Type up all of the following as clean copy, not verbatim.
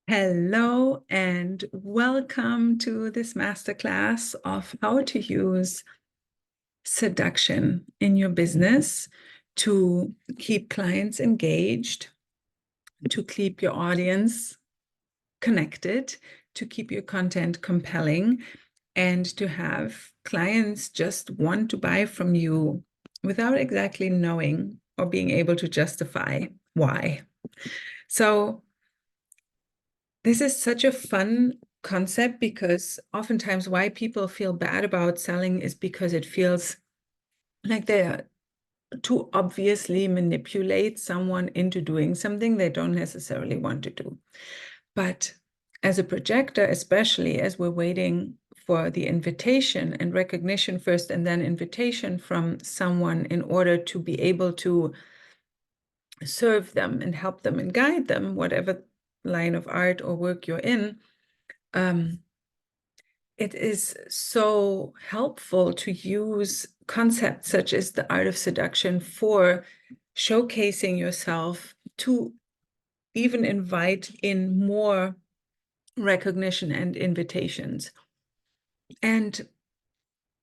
Hello and welcome to this masterclass of how to use seduction in your business to keep clients engaged, to keep your audience connected, to keep your content compelling, and to have clients just want to buy from you without exactly knowing or being able to justify why. So this is such a fun concept because oftentimes why people feel bad about selling is because it feels like they're to obviously manipulate someone into doing something they don't necessarily want to do. But as a projector, especially as we're waiting for the invitation and recognition first, and then invitation from someone in order to be able to serve them and help them and guide them, whatever line of art or work you're in, it is so helpful to use concepts such as the art of seduction for showcasing yourself, to even invite in more recognition and invitations. And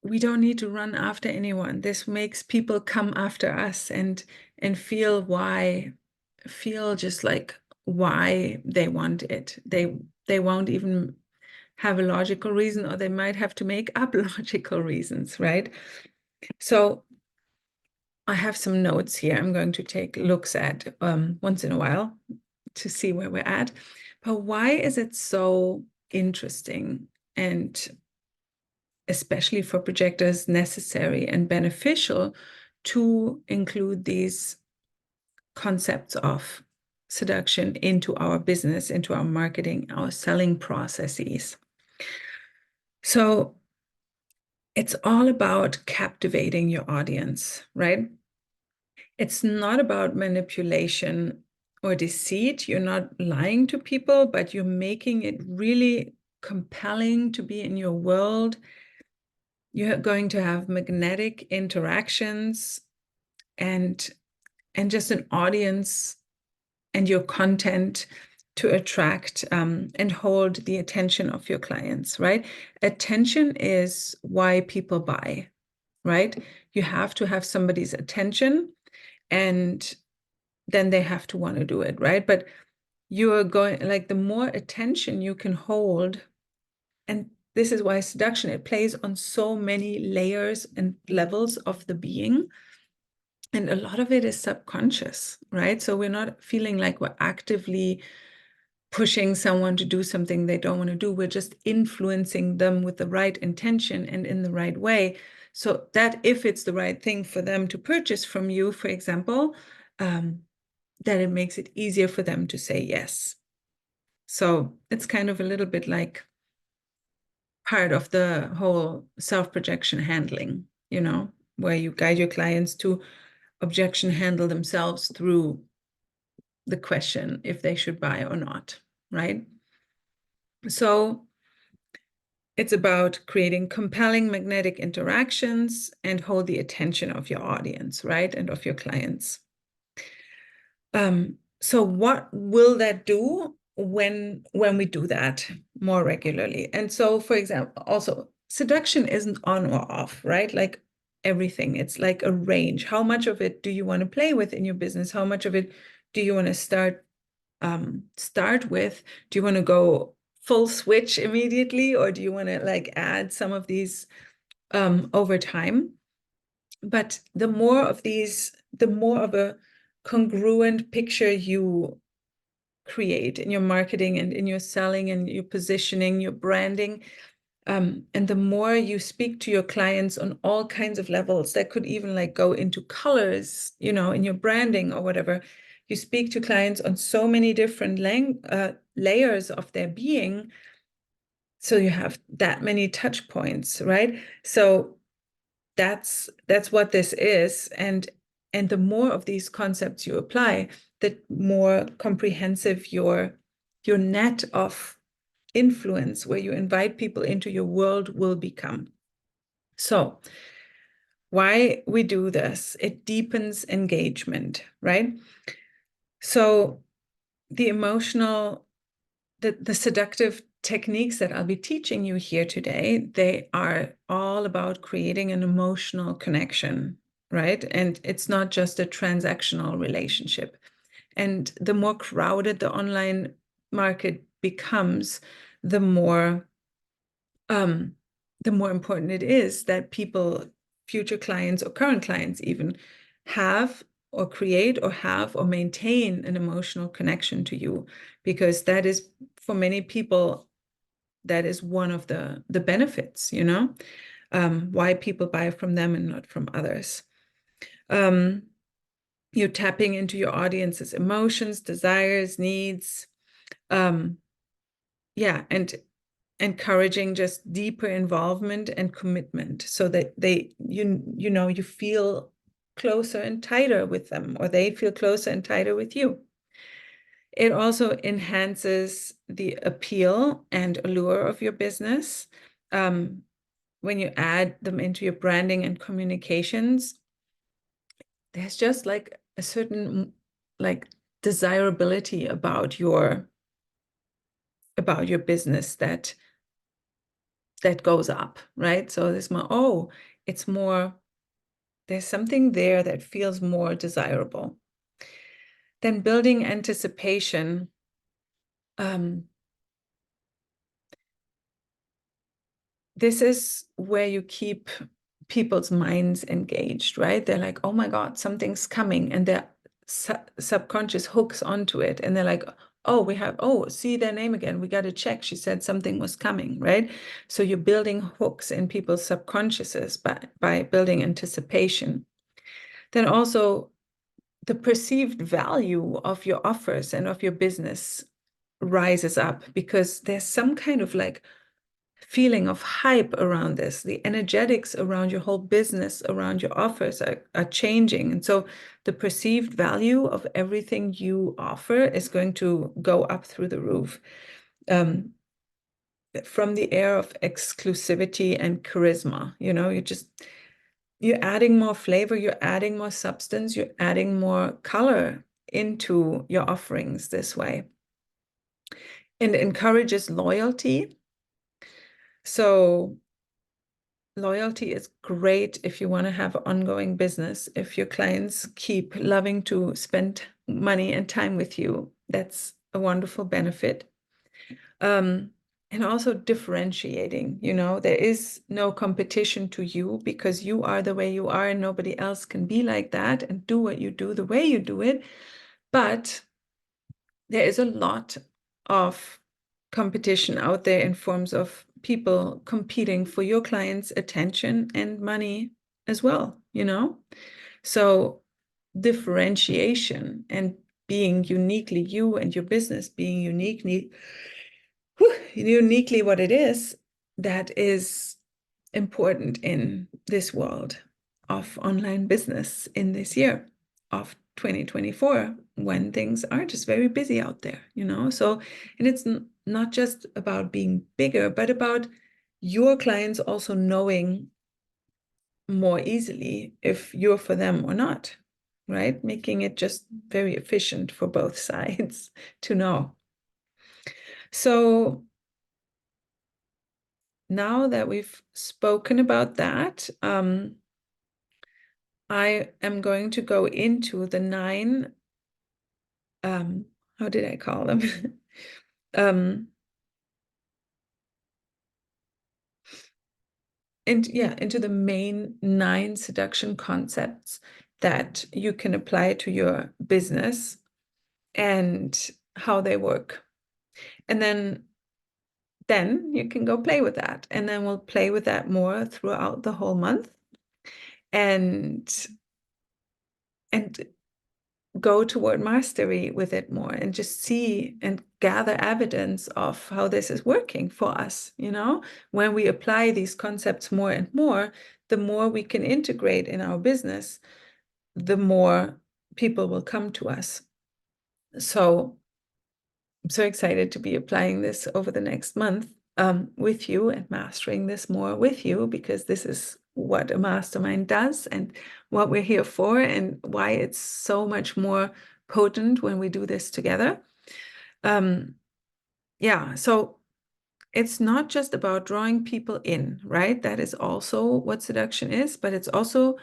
we don't need to run after anyone. This makes people come after us and feel just like why they want it. They won't even have a logical reason, or they might have to make up logical reasons, right? So I have some notes here I'm going to take looks at once in a while to see where we're at. But why is it so interesting, and especially for projectors, necessary and beneficial to include these concepts of seduction into our business, into our marketing, our selling processes? So it's all about captivating your audience, right? It's not about manipulation or deceit. You're not lying to people, but you're making it really compelling to be in your world. You're going to have magnetic interactions and just an audience and your content to attract and hold the attention of your clients, right? Attention is why people buy, right? You have to have somebody's attention, and then they have to want to do it, right? But you're going, like, the more attention you can hold, and this is why seduction, it plays on so many layers and levels of the being. And a lot of it is subconscious, right? So we're not feeling like we're actively pushing someone to do something they don't want to do. We're just influencing them with the right intention and in the right way, so that if it's the right thing for them to purchase from you, for example, that it makes it easier for them to say yes. So it's kind of a little bit like part of the whole self-projection handling, where you guide your clients to objection handle themselves through the question if they should buy or not, right? So it's about creating compelling magnetic interactions and hold the attention of your audience, right? And of your clients. So what will that do when we do that more regularly? And so, for example, also seduction isn't on or off, right? Like everything, it's like a range. How much of it do you want to play with in your business? How much of it do you want to start with? Do you want to go full switch immediately, or do you want to like add some of these over time? But the more of these, the more of a congruent picture you create in your marketing and in your selling and your positioning, your branding, and the more you speak to your clients on all kinds of levels, that could even like go into colors, in your branding or whatever. You speak to clients on so many different layers of their being, so you have that many touch points, right? So that's what this is. And the more of these concepts you apply, the more comprehensive your net of influence, where you invite people into your world, will become. So why we do this? It deepens engagement, right? So the emotional the seductive techniques that I'll be teaching you here today, they are all about creating an emotional connection, right? And it's not just a transactional relationship. And the more crowded the online market becomes, the more important it is that people, future clients or current clients even, have or create or have or maintain an emotional connection to you, because that is, for many people, that is one of the benefits, why people buy from them and not from others. You're tapping into your audience's emotions, desires, needs, yeah, and encouraging just deeper involvement and commitment, so that you feel closer and tighter with them, or they feel closer and tighter with you. It also enhances the appeal and allure of your business. When you add them into your branding and communications, there's just like a certain like desirability about your business that goes up, right? So there's more, there's something there that feels more desirable. Then building anticipation. This is where you keep people's minds engaged, right? They're like, oh my God, something's coming. And their subconscious hooks onto it. And they're like, see their name again. We got to check. She said something was coming, right? So you're building hooks in people's subconsciouses by building anticipation. Then also the perceived value of your offers and of your business rises up, because there's some kind of like feeling of hype around this. The energetics around your whole business, around your offers are changing. And so the perceived value of everything you offer is going to go up through the roof. From the air of exclusivity and charisma, you're adding more flavor, you're adding more substance, you're adding more color into your offerings this way. And it encourages loyalty. So loyalty is great if you want to have an ongoing business. If your clients keep loving to spend money and time with you, that's a wonderful benefit. And also differentiating, there is no competition to you, because you are the way you are and nobody else can be like that and do what you do the way you do it. But there is a lot of competition out there in forms of people competing for your clients' attention and money as well, So differentiation and being uniquely you, and your business being uniquely what it is, that is important in this world of online business in this year of 2024, when things are just very busy out there, So, and it's not just about being bigger, but about your clients also knowing more easily if you're for them or not, right? Making it just very efficient for both sides to know. So now that we've spoken about that, I am going to go into the 9, how did I call them? Into the main 9 seduction concepts that you can apply to your business and how they work. And then you can go play with that. And then we'll play with that more throughout the whole month. And go toward mastery with it more, and just see and gather evidence of how this is working for us. When we apply these concepts more and more, the more we can integrate in our business, the more people will come to us. So I'm so excited to be applying this over the next month with you, and mastering this more with you, because this is what a mastermind does and what we're here for, and why it's so much more potent when we do this together. yeah, so it's not just about drawing people in, right? That is also what seduction is, but it's also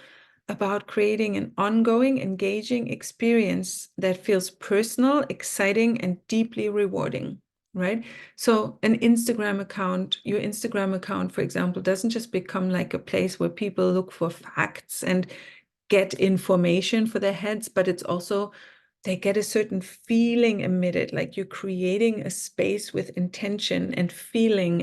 about creating an ongoing, engaging experience that feels personal, exciting, and deeply rewarding, right? So an Instagram account, your Instagram account, for example, doesn't just become like a place where people look for facts and get information for their heads, but it's also they get a certain feeling emitted, like you're creating a space with intention and feeling,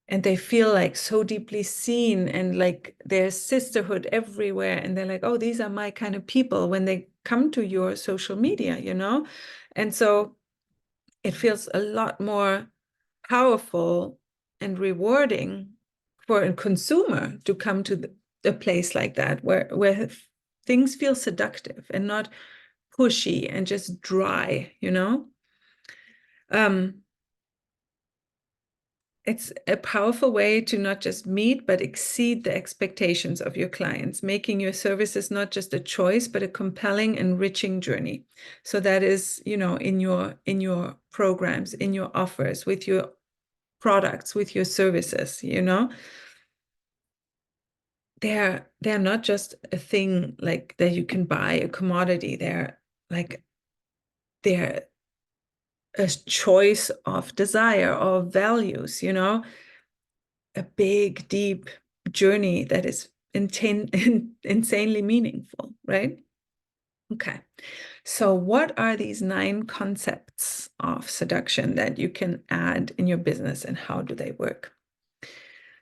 and they feel like so deeply seen, and like there's sisterhood everywhere, and they're like, oh, these are my kind of people when they come to your social media, you know? And so it feels a lot more powerful and rewarding for a consumer to come to a place like that where things feel seductive and not pushy and just dry, you know? Um, it's a powerful way to not just meet, but exceed the expectations of your clients, making your services not just a choice, but a compelling, enriching journey. So that is, you know, in your programs, in your offers, with your products, with your services, you know, they're not just a thing like that you can buy, a commodity. They're a choice of desire or values, you know, a big, deep journey that is insanely meaningful, right? Okay. So, what are these 9 concepts of seduction that you can add in your business, and how do they work?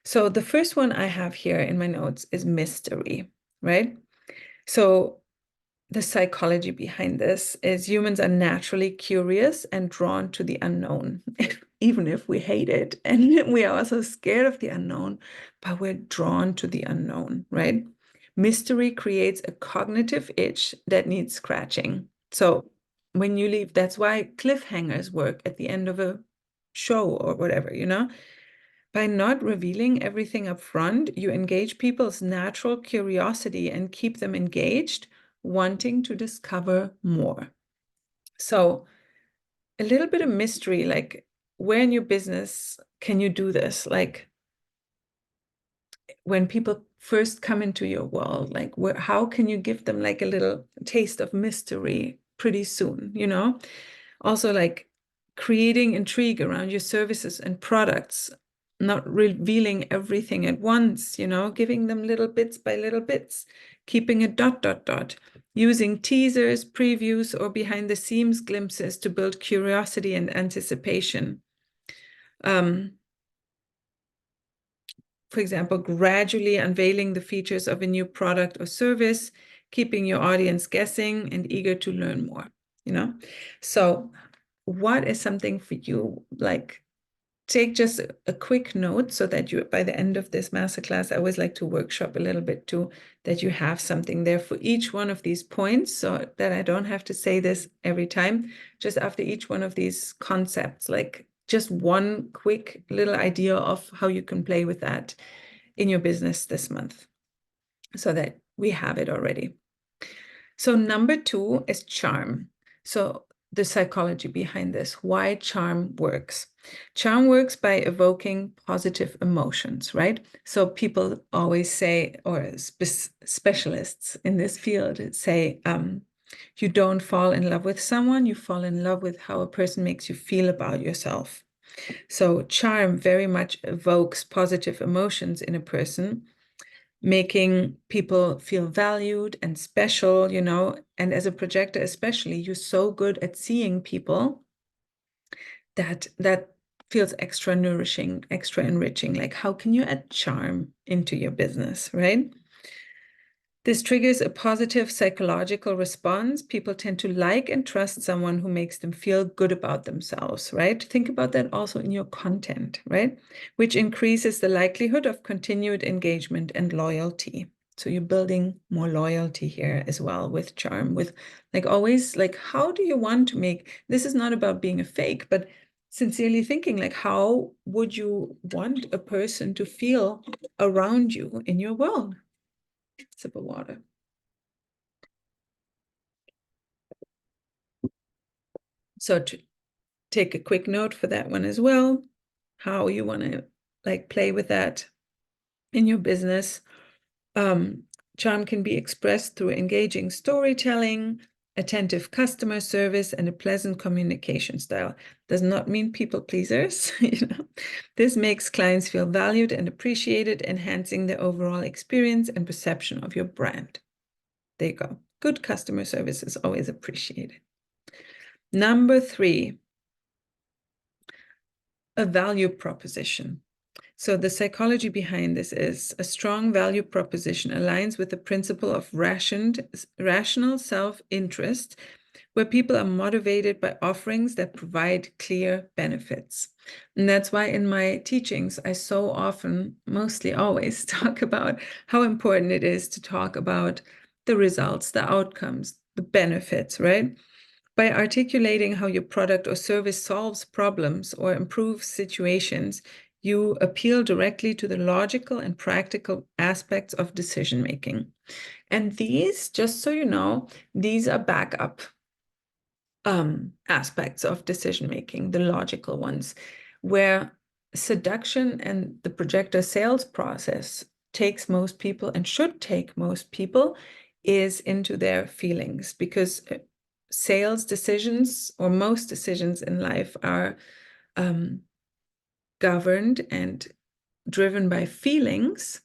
So, the first one I have here in my notes is mystery, right? So, the psychology behind this is humans are naturally curious and drawn to the unknown, even if we hate it. And we are also scared of the unknown, but we're drawn to the unknown, right? Mystery creates a cognitive itch that needs scratching. So when you leave, that's why cliffhangers work at the end of a show or whatever, you know? By not revealing everything up front, you engage people's natural curiosity and keep them engaged, wanting to discover more. So, a little bit of mystery, like where in your business can you do this? Like when people first come into your world, like how can you give them like a little taste of mystery pretty soon, you know? Also, like creating intrigue around your services and products, not revealing everything at once, you know, giving them little bits by little bits, keeping a dot, dot, dot, using teasers, previews, or behind the scenes glimpses to build curiosity and anticipation. For example, gradually unveiling the features of a new product or service, keeping your audience guessing and eager to learn more, you know? So what is something for you? Like take just a quick note so that you, by the end of this masterclass, I always like to workshop a little bit too, that you have something there for each one of these points so that I don't have to say this every time. Just after each one of these concepts, like just one quick little idea of how you can play with that in your business this month so that we have it already. So number 2 is charm. So the psychology behind this, why charm works. Charm works by evoking positive emotions, right? So people always say, or specialists in this field say, you don't fall in love with someone, you fall in love with how a person makes you feel about yourself. So charm very much evokes positive emotions in a person, making people feel valued and special, you know, and as a projector especially, you're so good at seeing people that feels extra nourishing, extra enriching. Like how can you add charm into your business, right? This triggers a positive psychological response. People tend to like and trust someone who makes them feel good about themselves, right? Think about that also in your content, right? Which increases the likelihood of continued engagement and loyalty. So you're building more loyalty here as well with charm, with like always, like, how do you want to make, this is not about being a fake, but sincerely thinking like, how would you want a person to feel around you in your world? Sip of water. So take a quick note for that one as well, how you want to like play with that in your business. Charm can be expressed through engaging storytelling, attentive customer service, and a pleasant communication style. Does not mean people pleasers. This makes clients feel valued and appreciated, enhancing the overall experience and perception of your brand. There you go. Good customer service is always appreciated. Number 3, a value proposition. So the psychology behind this is a strong value proposition aligns with the principle of rational self-interest, where people are motivated by offerings that provide clear benefits. And that's why in my teachings, I so often, mostly always, talk about how important it is to talk about the results, the outcomes, the benefits, right? By articulating how your product or service solves problems or improves situations, you appeal directly to the logical and practical aspects of decision making. And these, just so you know, these are backup aspects of decision making, the logical ones, where seduction and the projector sales process takes most people and should take most people is into their feelings, because sales decisions or most decisions in life are governed and driven by feelings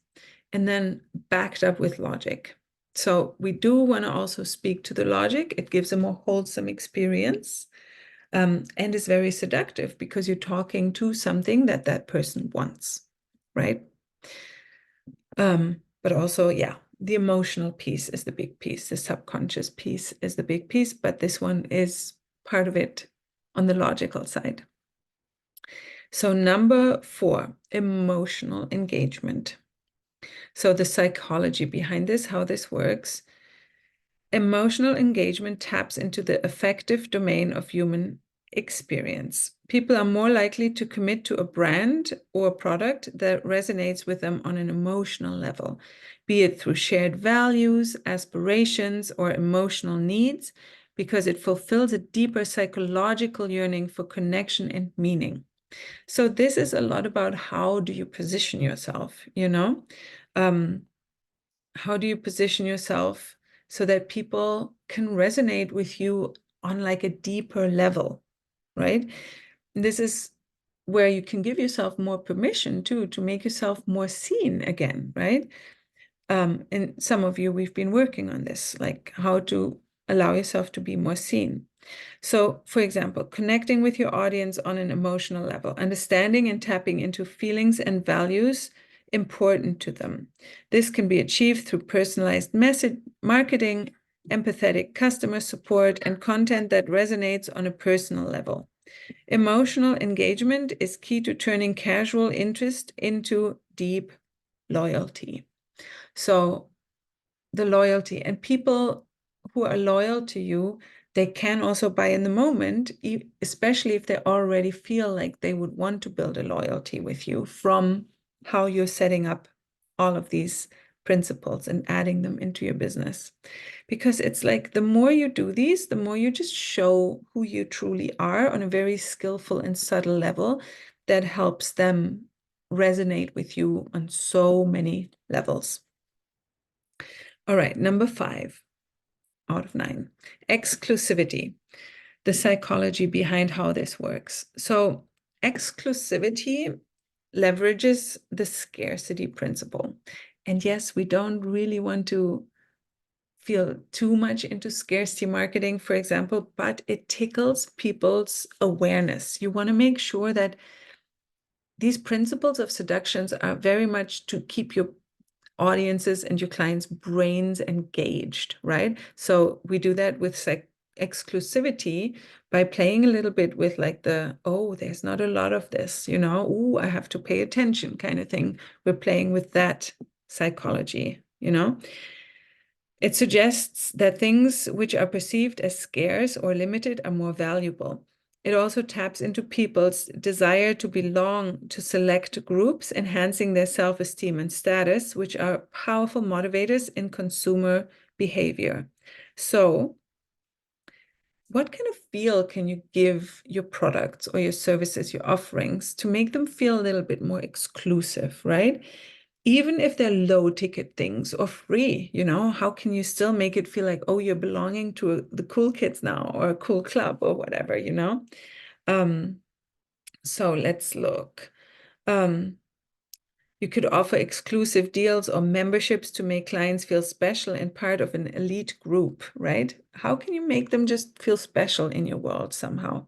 and then backed up with logic. So we do want to also speak to the logic. It gives a more wholesome experience and is very seductive because you're talking to something that that person wants, right? But also, yeah, the emotional piece is the big piece. The subconscious piece is the big piece, but this one is part of it on the logical side. So number 4, emotional engagement. So the psychology behind this, how this works. Emotional engagement taps into the affective domain of human experience. People are more likely to commit to a brand or a product that resonates with them on an emotional level, be it through shared values, aspirations, or emotional needs, because it fulfills a deeper psychological yearning for connection and meaning. So this is a lot about how do you position yourself, how do you position yourself so that people can resonate with you on like a deeper level, right? This is where you can give yourself more permission to make yourself more seen again, right? And some of you, we've been working on this, like how to allow yourself to be more seen. So, for example, connecting with your audience on an emotional level, understanding and tapping into feelings and values important to them. This can be achieved through personalized message marketing, empathetic customer support, and content that resonates on a personal level. Emotional engagement is key to turning casual interest into deep loyalty. So the loyalty, and people who are loyal to you, they can also buy in the moment, especially if they already feel like they would want to build a loyalty with you from how you're setting up all of these principles and adding them into your business. Because it's like the more you do these, the more you just show who you truly are on a very skillful and subtle level that helps them resonate with you on so many levels. All right, number 5 out of 9, exclusivity, the psychology behind how this works. So exclusivity leverages the scarcity principle. And yes, we don't really want to feel too much into scarcity marketing, for example, but it tickles people's awareness. You want to make sure that these principles of seductions are very much to keep your audiences and your clients' brains engaged, right? So we do that with exclusivity by playing a little bit with like there's not a lot of this, oh, I have to pay attention kind of thing. We're playing with that psychology, It suggests that things which are perceived as scarce or limited are more valuable. It also taps into people's desire to belong to select groups, enhancing their self-esteem and status, which are powerful motivators in consumer behavior. So what kind of feel can you give your products or your services, your offerings, to make them feel a little bit more exclusive, right? Even if they're low ticket things or free, how can you still make it feel like, oh, you're belonging to the cool kids now, or a cool club or whatever, So let's look. You could offer exclusive deals or memberships to make clients feel special and part of an elite group, right? How can you make them just feel special in your world somehow?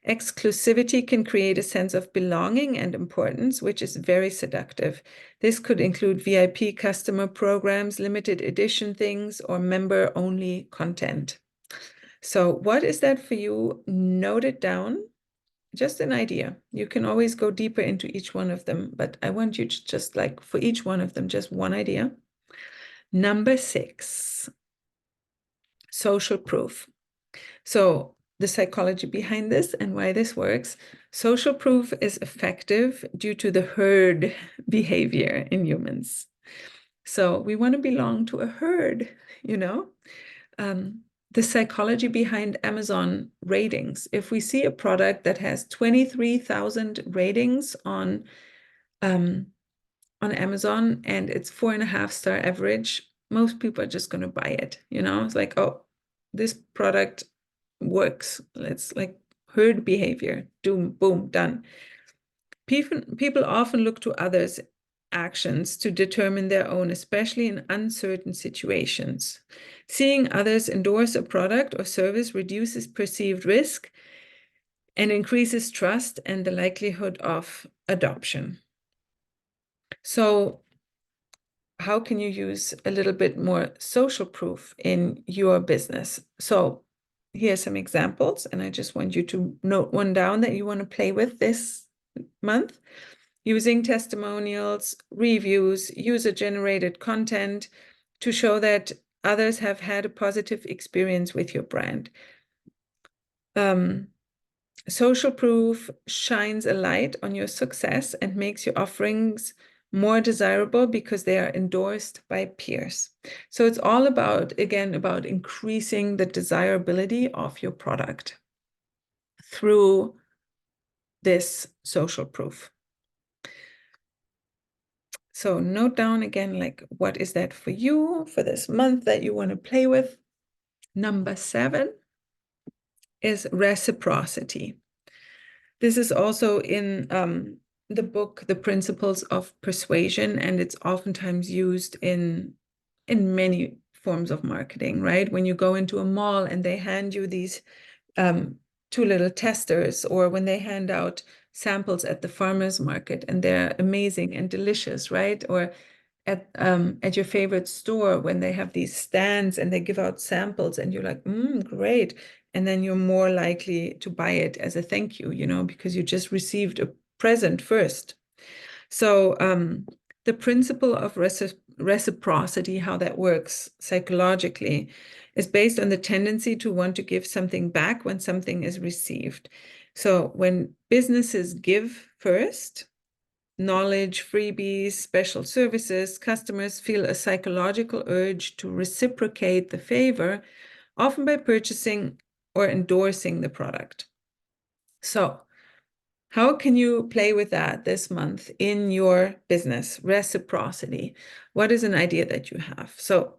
Exclusivity can create a sense of belonging and importance, which is very seductive. This could include VIP customer programs, limited edition things, or member-only content. So what is that for you? Note it down. Just an idea. You can always go deeper into each one of them, but I want you to just like for each one of them, just one idea. Number 6, social proof. So the psychology behind this and why this works. Social proof is effective due to the herd behavior in humans. So we want to belong to a herd, you know? The psychology behind Amazon ratings. If we see a product that has 23,000 ratings on Amazon and it's 4.5-star average, most people are just going to buy it. It's like, oh, this product works. It's like herd behavior. Doom, boom, done. People often look to others' actions to determine their own, especially in uncertain situations. Seeing others endorse a product or service reduces perceived risk and increases trust and the likelihood of adoption. So how can you use a little bit more social proof in your business? So here are some examples, and I just want you to note one down that you want to play with this month. Using testimonials, reviews, user-generated content to show that others have had a positive experience with your brand. Social proof shines a light on your success and makes your offerings more desirable because they are endorsed by peers. So it's all about, again, about increasing the desirability of your product through this social proof. So note down again, like, what is that for you for this month that you want to play with? Number 7 is reciprocity. This is also in the book, The Principles of Persuasion, and it's oftentimes used in many forms of marketing, right? When you go into a mall and they hand you these 2 little testers, or when they hand out samples at the farmer's market and they're amazing and delicious, right? Or at your favorite store when they have these stands and they give out samples and you're like, great. And then you're more likely to buy it as a thank you, because you just received a present first. So the principle of reciprocity, how that works psychologically, is based on the tendency to want to give something back when something is received. So when businesses give first, knowledge, freebies, special services, customers feel a psychological urge to reciprocate the favor, often by purchasing or endorsing the product. So how can you play with that this month in your business? Reciprocity. What is an idea that you have? So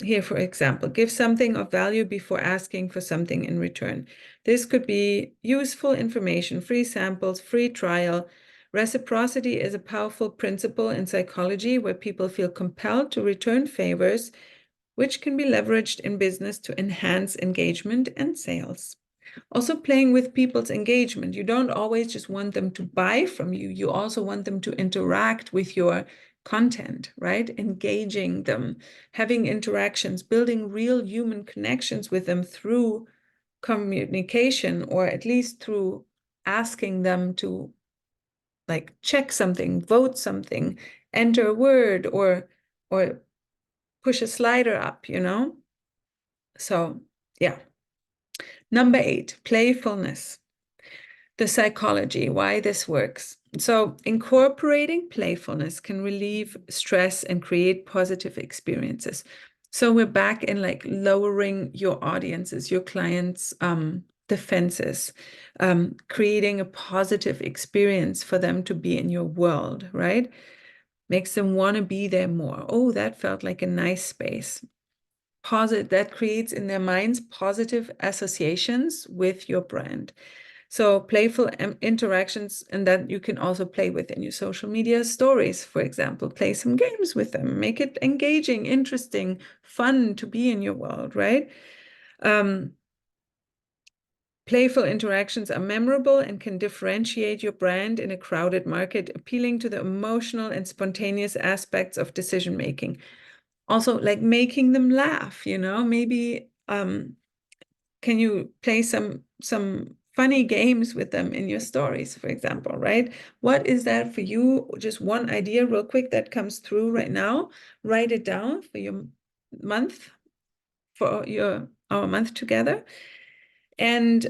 here, for example, give something of value before asking for something in return. This could be useful information, free samples, free trial. Reciprocity is a powerful principle in psychology where people feel compelled to return favors, which can be leveraged in business to enhance engagement and sales. Also, playing with people's engagement. You don't always just want them to buy from you. You also want them to interact with your content, right? Engaging them, having interactions, building real human connections with them through communication, or at least through asking them to like check something, vote something, enter a word, or push a slider up, So yeah. Number 8, playfulness. The psychology, why this works. So incorporating playfulness can relieve stress and create positive experiences. So we're back in like lowering your audiences, your clients' defenses, creating a positive experience for them to be in your world, right? Makes them want to be there more. Oh, that felt like a nice space. Positive, that creates in their minds positive associations with your brand. So playful interactions, and that you can also play with in your social media stories, for example. Play some games with them, make it engaging, interesting, fun to be in your world, right? Playful interactions are memorable and can differentiate your brand in a crowded market, appealing to the emotional and spontaneous aspects of decision making. Also, like making them laugh, maybe can you play some funny games with them in your stories, for example, right? What is that for you? Just one idea real quick that comes through right now. Write it down for your month, for our month together. And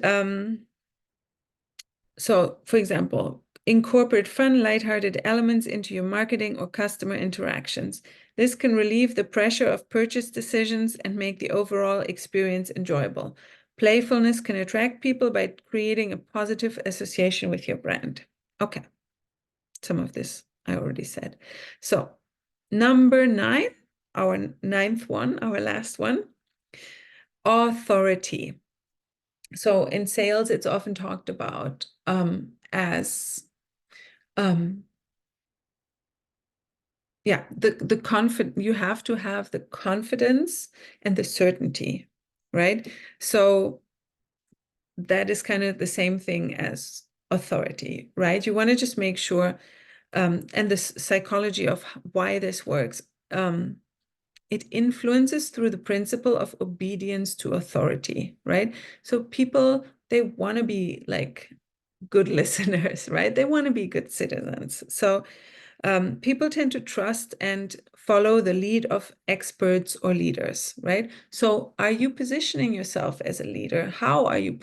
so, for example, incorporate fun, lighthearted elements into your marketing or customer interactions. This can relieve the pressure of purchase decisions and make the overall experience enjoyable. Playfulness can attract people by creating a positive association with your brand. Okay, some of this I already said. So, number 9, our ninth one, our last one, authority. So in sales, it's often talked about as the confidence. You have to have the confidence and the certainty, right? So that is kind of the same thing as authority, right? You want to just make sure, and the psychology of why this works. It influences through the principle of obedience to authority, right? So people, they want to be like good listeners, right? They want to be good citizens. So people tend to trust and follow the lead of experts or leaders, right? So are you positioning yourself as a leader? How are you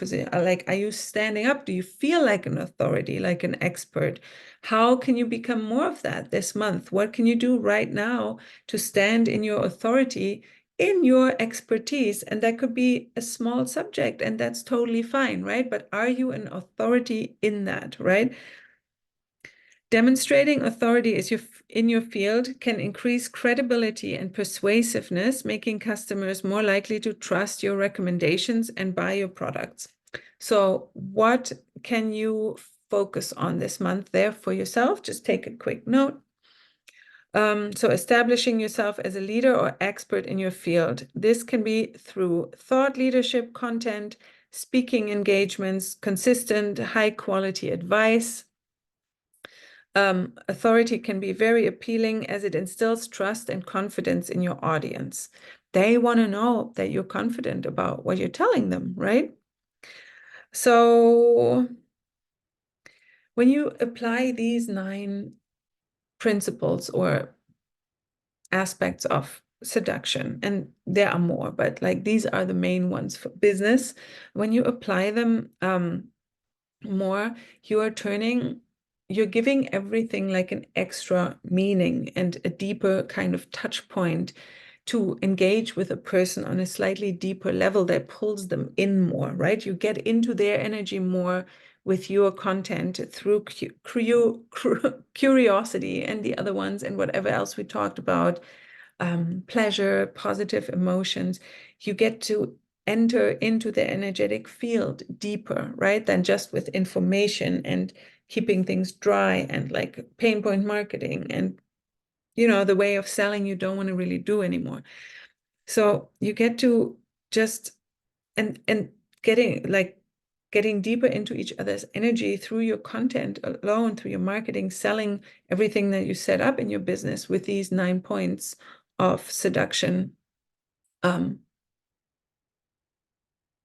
are you standing up? Do you feel like an authority, like an expert? How can you become more of that this month? What can you do right now to stand in your authority, in your expertise? And that could be a small subject, and that's totally fine, right? But are you an authority in that, right? Demonstrating authority in your field can increase credibility and persuasiveness, making customers more likely to trust your recommendations and buy your products. So what can you focus on this month there for yourself? Just take a quick note. So establishing yourself as a leader or expert in your field. This can be through thought leadership, content, speaking engagements, consistent, high quality advice. Authority can be very appealing as it instills trust and confidence in your audience. They want to know that you're confident about what you're telling them, right? So when you apply these 9 principles or aspects of seduction, and there are more, but like these are the main ones for business. When you apply them more, you're giving everything like an extra meaning and a deeper kind of touch point to engage with a person on a slightly deeper level that pulls them in more, right? You get into their energy more with your content through curiosity and the other ones and whatever else we talked about, pleasure, positive emotions. You get to enter into the energetic field deeper, right? Than just with information and keeping things dry and like pain point marketing and, the way of selling you don't want to really do anymore. So you get to just, and getting deeper into each other's energy through your content alone, through your marketing, selling everything that you set up in your business with these 9 points of seduction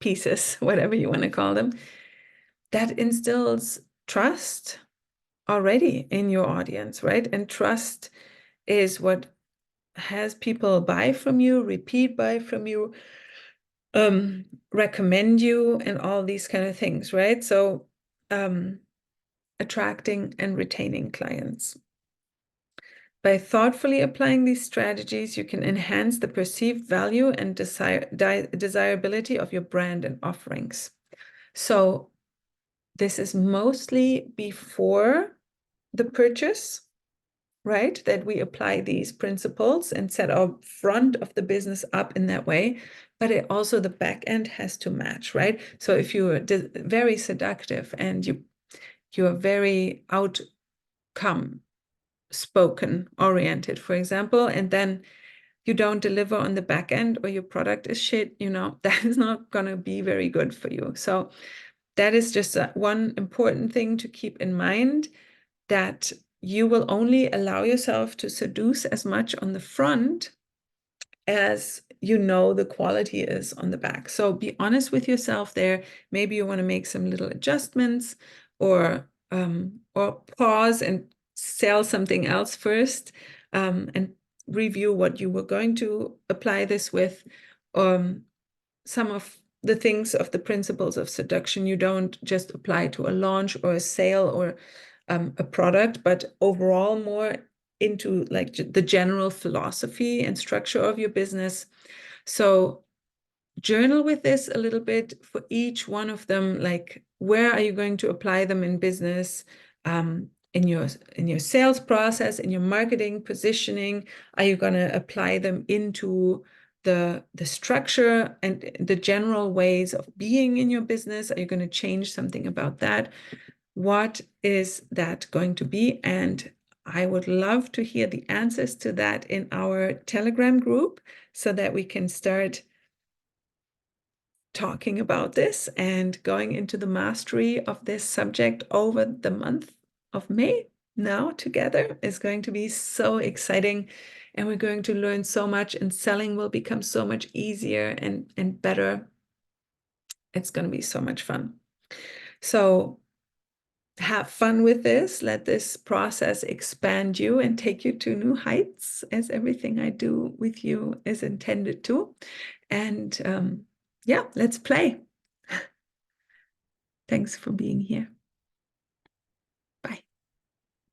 pieces, whatever you want to call them, that instills trust already in your audience, right? And trust is what has people buy from you, repeat buy from you, recommend you, and all these kind of things, right? So attracting and retaining clients. By thoughtfully applying these strategies, you can enhance the perceived value and desirability of your brand and offerings. So this is mostly before the purchase, right? That we apply these principles and set our front of the business up in that way. But it also, the back end has to match, right? So if you're very seductive and you are very outcome spoken oriented, for example, and then you don't deliver on the back end, or your product is shit, that is not going to be very good for you. So that is just one important thing to keep in mind, that you will only allow yourself to seduce as much on the front as the quality is on the back. So be honest with yourself there. Maybe you want to make some little adjustments, or pause and sell something else first, and review what you were going to apply this with. Some of the things of the principles of seduction you don't just apply to a launch or a sale or a product, but overall more into like the general philosophy and structure of your business. So journal with this a little bit for each one of them, like where are you going to apply them in business, in your sales process, in your marketing positioning? Are you going to apply them into the structure and the general ways of being in your business? Are you going to change something about that? What is that going to be? And I would love to hear the answers to that in our Telegram group, so that we can start talking about this and going into the mastery of this subject over the month of May. Now together is going to be so exciting, and we're going to learn so much, and selling will become so much easier and better. It's going to be so much fun. So have fun with this. Let this process expand you and take you to new heights, as everything I do with you is intended to. And yeah, let's play. Thanks for being here.